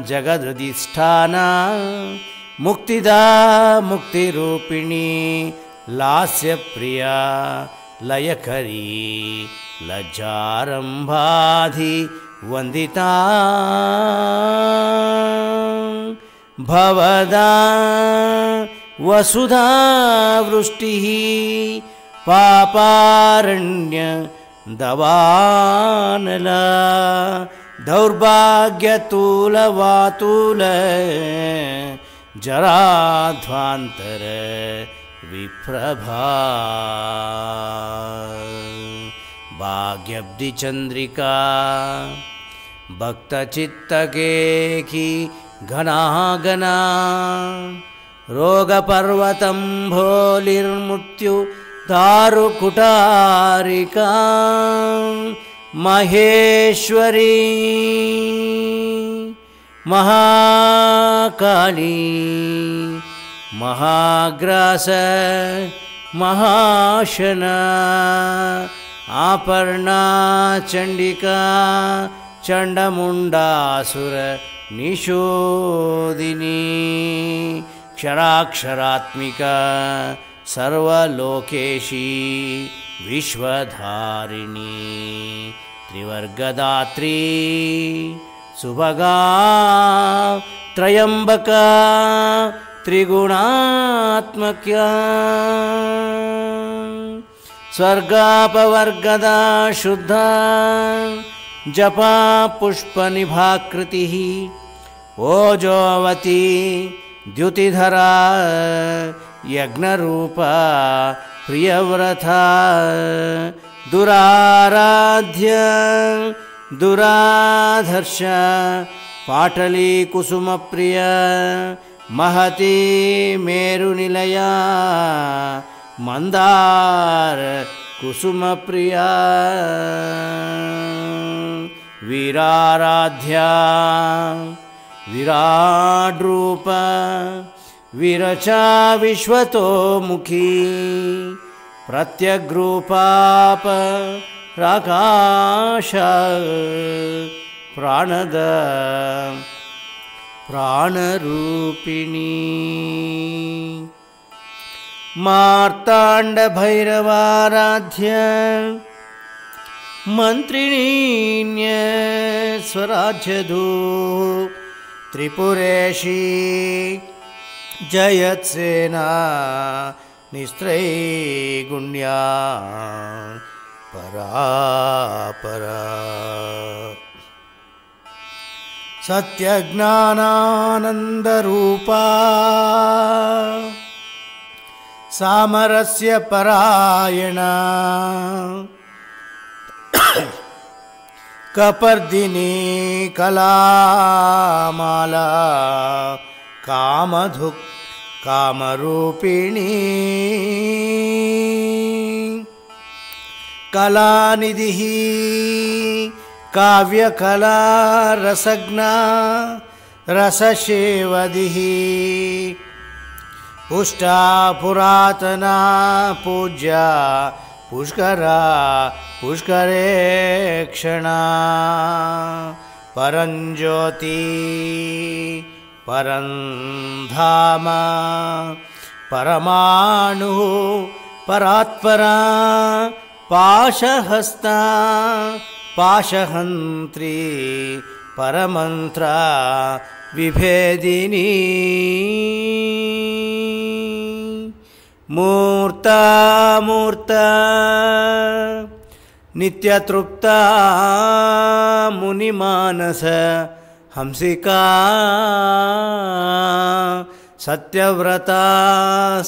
जगदधिष्ठान मुक्तिदा मुक्तिरूपिणी लास्य प्रिया लयकरी लज्जारंभाधि वंदिता भवदा वसुधा वृष्टिः पापारण्य दवानल दौर्भाग्यतूलवातूल जराध्वांतर विप्रभा भाग्यब्धि चंद्रिका भक्तचित्तकेकी घना घना रोगपर्वतंभोलिर्मृत्यु दारुकुटारिका महेश्वरी महाकाली महाग्रास महाशना आपर्णा चंडिका चंडमुंडासुर निषोदिनी क्षराक्षरात्मिका सर्वलोकेशी विश्वधारिणी त्रिवर्गदात्री सुभगा त्रयंबका त्रिगुणात्मक्या स्वर्गापवर्गदा शुद्धा जपा पुष्पनिभाकृतिः ओजोवती द्युतिधरा यज्ञरूपा प्रियव्रता दुराराध्य दुराधर्ष पाटली कुसुमप्रिय महती मेरुनिलया मंदार कुसुमप्रिया वीराराध्या विराड्रूप विरचा विश्वतोमुखी प्रत्यग्रूपाप प्रकाश प्राणद प्राणरूपिणी मार्तांड भैरवाराध्य मंत्रिणीन्य स्वराज्यधू त्रिपुरेशी जयत्सेना निस्त्रैगुण्या परापरा सत्यज्ञानानन्दरूपा सामरस्य परायणा कपर्दिनी कलामाला कामधुक् कामरूपिणी कलानिधिः काव्यकला रसज्ञा रससेवदिः पुष्टा पुरातना पूज्या पुष्करा पुष्करेक्षणा परंज्योति परंधाम परमाणु परात्परा पाशहस्ता पाशहंत्री परमंत्र विभेदिनी मूर्ता मूर्ता नित्यतृप्ता मुनिमानस हंसिका सत्यव्रता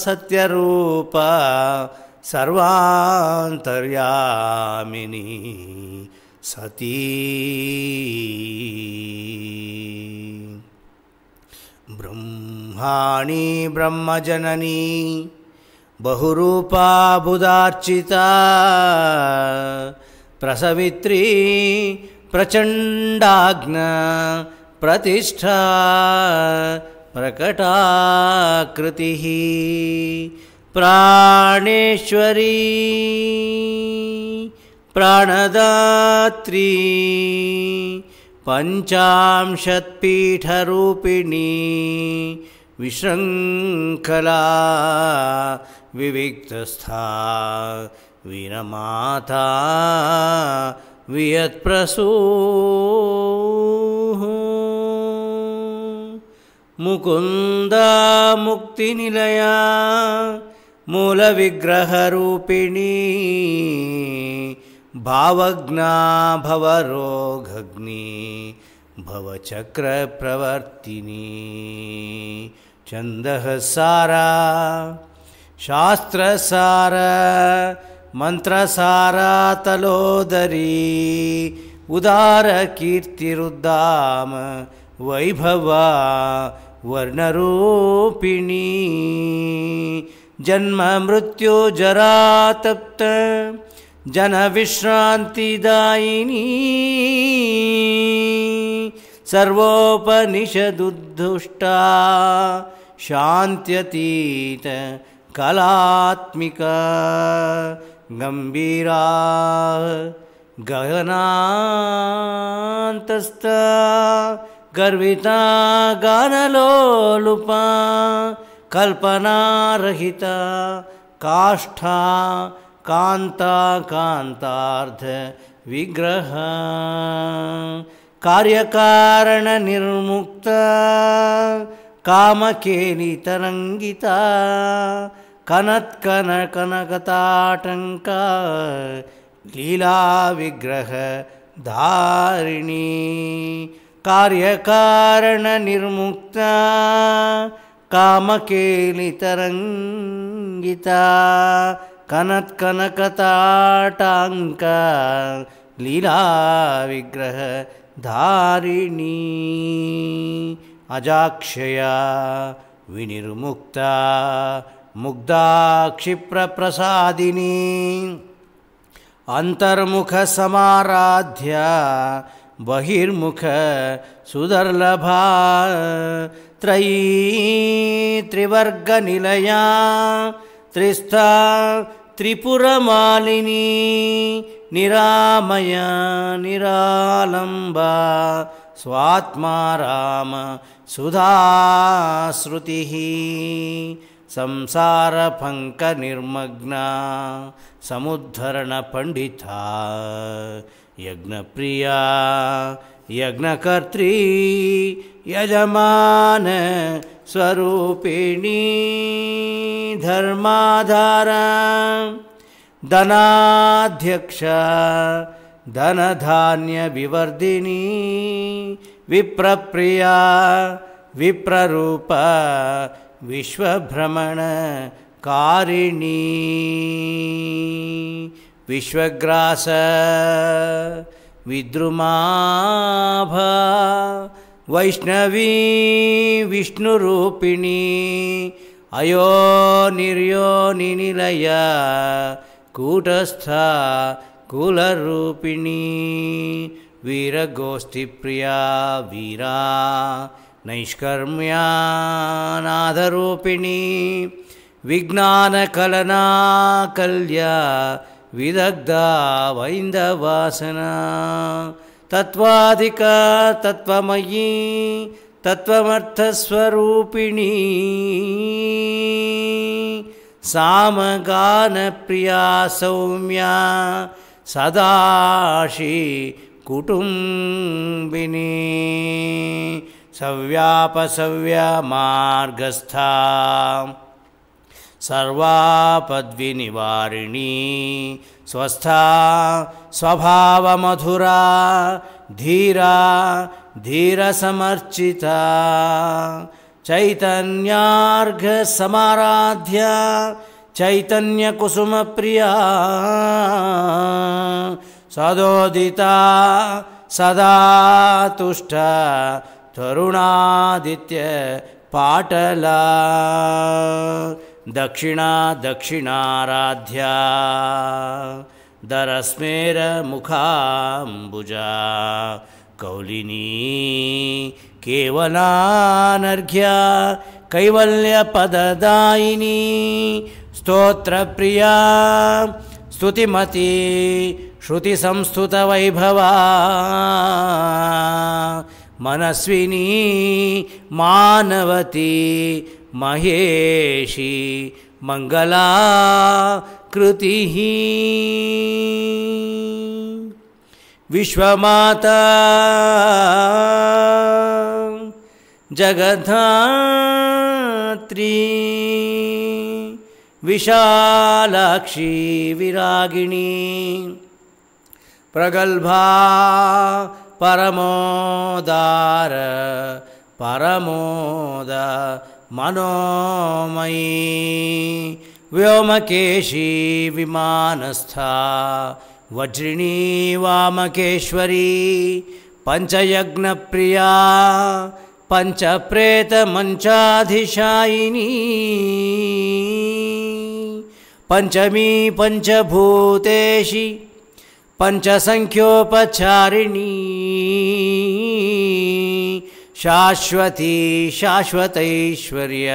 सत्यरूपा सर्वान्तर्यामिनी सती ब्रह्माणी ब्रह्मजननी बहुरूपा बुधार्चिता प्रसवित्री प्रचंडाग्न प्रतिष्ठा प्रकटाकृतिः प्राणेश्वरी प्राणदात्री पंचांशत्पीठरूपिणी विशृंखला विविक्तस्था वीरमाता वियत्प्रसूः मुकुन्दा मुक्तिनिलया मूलविग्रहरूपिणी भावज्ञा भवरोगग्नि भवचक्रप्रवर्तिनी छन्दःसारा शास्त्रसार मंत्रसारा तलोदरी उदारकीर्तिरुद्दाम वैभवा वर्णरूपिणी जन्म मृत्यु जरा तप्त जनविश्रान्तिदायिनी सर्वोपनिषदुद्धुष्टा शान्त्यतीत कलात्मिका गंभीरा गगनान्तस्था गर्विता गानलोलुपा कल्पनारहिता काष्ठा कांता कांतार्थ विग्रह कार्यकारण निर्मुक्ता कामकेलितरंगिता कनत्कन कनकताटंका लीला विग्रह धारिणी कार्यकारण निर्मुक्ता कामकेलितरंगिता कनत्कनकताटंका लीला विग्रह धारिणी अजाक्षया विनिर्मुक्ता मुग्धा क्षिप्रप्रसादिनी अंतर्मुख समाराध्या बहिर्मुख सुदर्लभा त्रयी त्रिवर्ग निलया त्रिस्था त्रिपुरमालिनी निरामया निरालंबा स्वात्मा राम सुधाश्रुतिः संसार पंक निर्मग्ना समुद्धरण पंडिता यज्ञप्रिया यज्ञकर्त्री यजमान स्वरूपिणी धर्माधारा धनाध्यक्ष धनधान्य विवर्धिनी विप्रप्रिया विप्ररूप विश्वभ्रमण कारिणी विश्वग्रास विद्रुमाभा वैष्णवी विष्णुरूपिणी अयो निर्योनिनिलया कूटस्था कुलरूपिणी वीरगोष्ठीप्रिया वीरा नैष्कर्म्यानादरूपिणी विज्ञानकलना कल्या विदग्धा वैन्दवासना तत्त्वाधिका तत्त्वमयी तत्त्वमर्थस्वरूपिणी सामगानप्रिया सौम्या सदाशी कुटुम्बिनी सव्यापसव्या मार्गस्था सर्वापद्विनिवारिणी स्वस्था स्वभावमधुरा धीरा धीरसमर्चिता चैतन्यार्घ समाराध्या चैतन्यकुसुमप्रिया सदोदिता सदा तुष्टा तरुणादित्य पाटला दक्षिणा दक्षिणाराध्या दरस्मेरमुखाम्बुजा कौलिनी केवलानर्घ्या कैवल्यपददायिनी स्तोत्रप्रिया स्तुतिमती श्रुतिसंस्तुतवैभवा मनस्विनी मानवती महेशी मंगला कृतिः विश्वमाता जगद्धात्री विशालाक्षी विरागिणी प्रगल्भा परमोदार परमोद मनोमयी व्योमकेशी विमानस्था वज्रिणी वामकेश्वरी पंचयज्ञप्रिया पंचप्रेतमंचाधिशायिनी पंचमी पंचभूतेशी पंचसंख्योपचारिणी शाश्वती शाश्वतैश्वर्य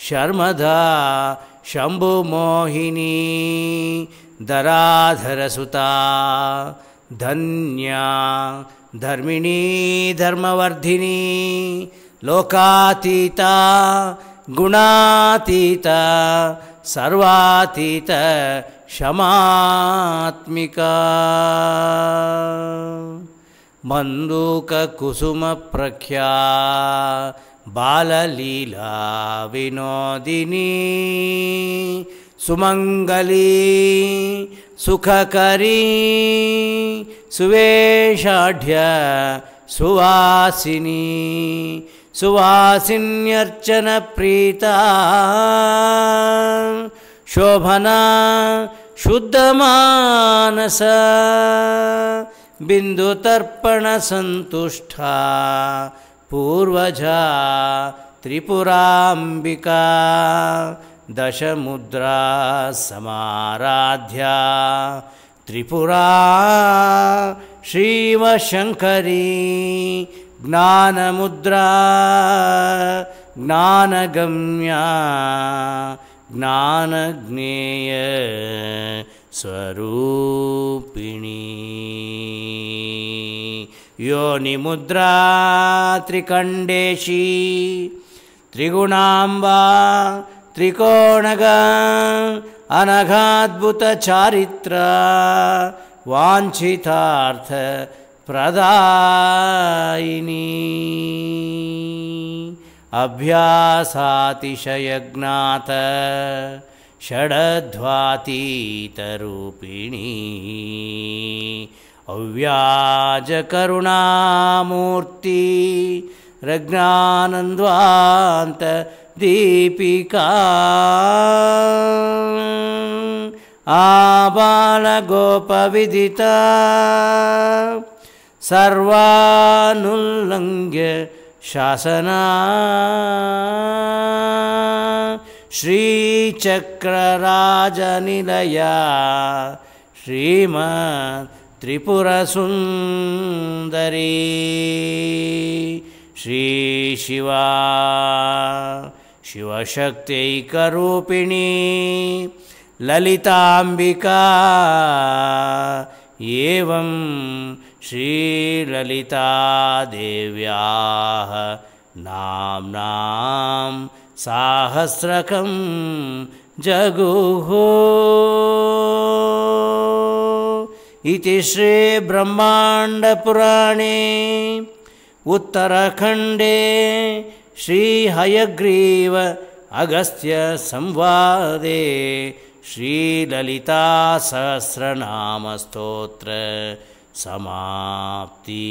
शर्मदा शंभुमोहिनी दराधरसुता धन्या धर्मिणी धर्मवर्धिनी लोकातीता गुणातीता सर्वातीत क्षमात्मिका मंदूककुसुमप्रख्या बाललीला विनोदिनी सुमंगली सुखकरी सुवेशाढ्य सुवासिनी सुवासिन्यर्चन प्रीता शोभना शुद्धमानस बिंदुतर्पण संतुष्टा पूर्वजा त्रिपुरांबिका दशमुद्रा समाराध्या त्रिपुरा श्रीवशंकरी ज्ञानमुद्रा ज्ञानगम्या ज्ञानज्ञेय स्वरूपिणी योनिमुद्रा त्रिकंडेशी त्रिगुणांबा त्रिकोणगा अनघाद्भुत चारित्र वांछितार्थ प्रदायिनी अभ्यासातिशयज्ञात षडध्वातीतरूपिणी अव्याजकरुणामूर्ति रज्ञानन्द्वान्त दीपिका आबालगोपविदिता सर्वानुल्लङ्घ्य शासना श्रीचक्रराजनिलया श्रीमत् त्रिपुरसुन्दरी श्रीशिवा शिवशक्त्यैकरूपिणी ललितांबिका एवं श्रीललितादेव्याः नाम्नां साहस्रकं जगुः इति श्रीब्रह्माण्डपुराणे उत्तराखण्डे श्रीहयग्रीव अगस्त्य संवादे श्रीललिता सहस्रनाम स्तोत्र समाप्ति।